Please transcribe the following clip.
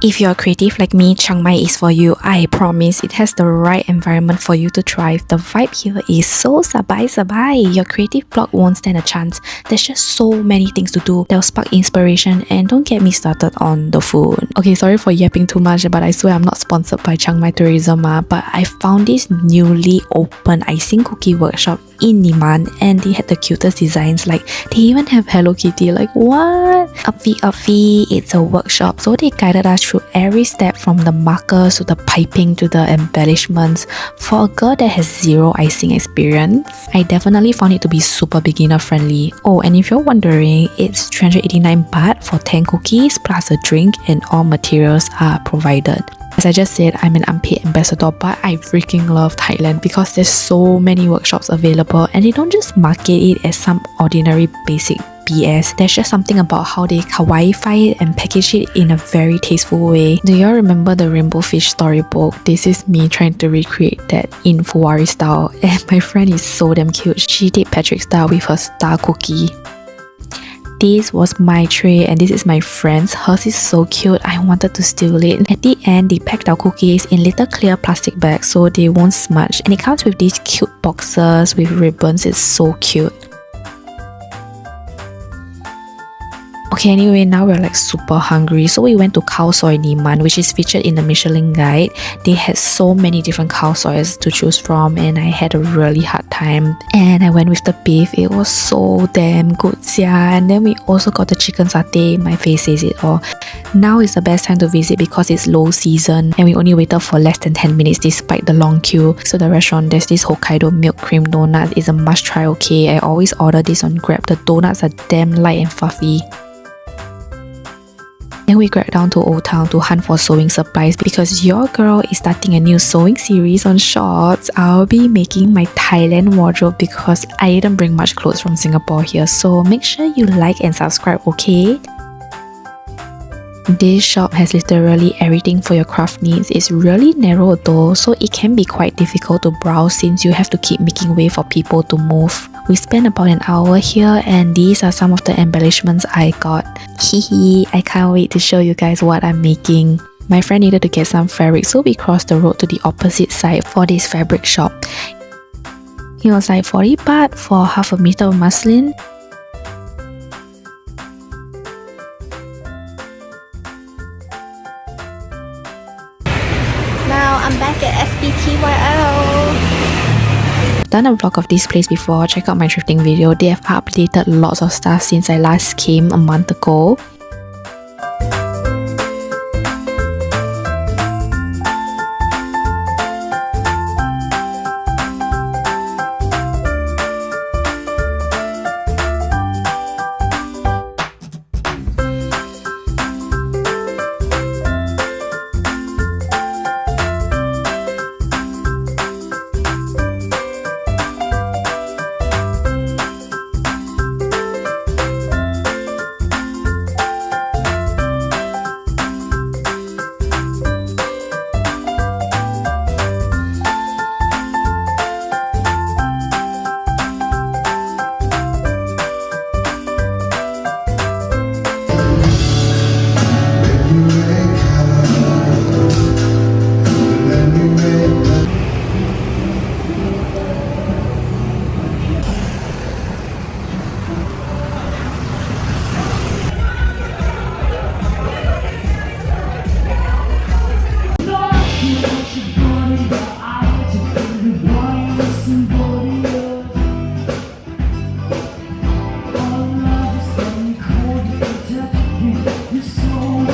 If you're creative like me, Chiang Mai is for you. I promise it has the right environment for you to thrive. The vibe here is so sabai. Your creative block won't stand a chance. There's just so many things to do that'll spark inspiration, and don't get me started on the food. Okay, sorry for yapping too much, but I swear I'm not sponsored by Chiang Mai Tourism, but I found this newly open icing cookie workshop in Nimman, and they had the cutest designs. Like, they even have Hello Kitty. Like, what? Uppy, it's a workshop, so they guided us through every step from the markers to the piping to the embellishments. For a girl that has zero icing experience, I definitely found it to be super beginner friendly. Oh, and if you're wondering, it's 389 baht for 10 cookies plus a drink, and all materials are provided. As I just said, I'm an unpaid ambassador, but I freaking love Thailand because there's so many workshops available, and they don't just market it as some ordinary basic BS. There's just something about how they kawaii-fy it and package it in a very tasteful way. Do y'all remember the Rainbow Fish storybook? This is me trying to recreate that in Fuwari style, and my friend is so damn cute. She did Patrick style with her star cookie. This was my tray, and this is my friend's. Hers is so cute, I wanted to steal it. At the end, they packed our cookies in little clear plastic bags so they won't smudge, and it comes with these cute boxes with ribbons. It's so cute. Okay, anyway, now we're like super hungry, so we went to Khao soy Nimman, which is featured in the Michelin guide. They had so many different Khao soys to choose from, and I had a really hard time. And I went with the beef. It was so damn good, yeah. And then we also got the chicken satay. My face says it all. Now is the best time to visit because it's low season, and we only waited for less than 10 minutes despite the long queue. So the restaurant, there's this Hokkaido milk cream donut. It's a must try, okay? I always order this on Grab. The donuts are damn light and fluffy. Then we grabbed down to Old Town to hunt for sewing supplies because your girl is starting a new sewing series on shorts. I'll be making my Thailand wardrobe because I didn't bring much clothes from Singapore here, so make sure you like and subscribe, okay? This shop has literally everything for your craft needs. It's really narrow though, so it can be quite difficult to browse since you have to keep making way for people to move. We spent about an hour here, and these are some of the embellishments I got. Hehe, I can't wait to show you guys what I'm making. My friend needed to get some fabric, so we crossed the road to the opposite side for this fabric shop. It was like 40 baht for half a meter of muslin. Now I'm back at SBTYL. Done a vlog of this place before. Check out my thrifting video. They have updated lots of stuff since I last came a month ago. You're so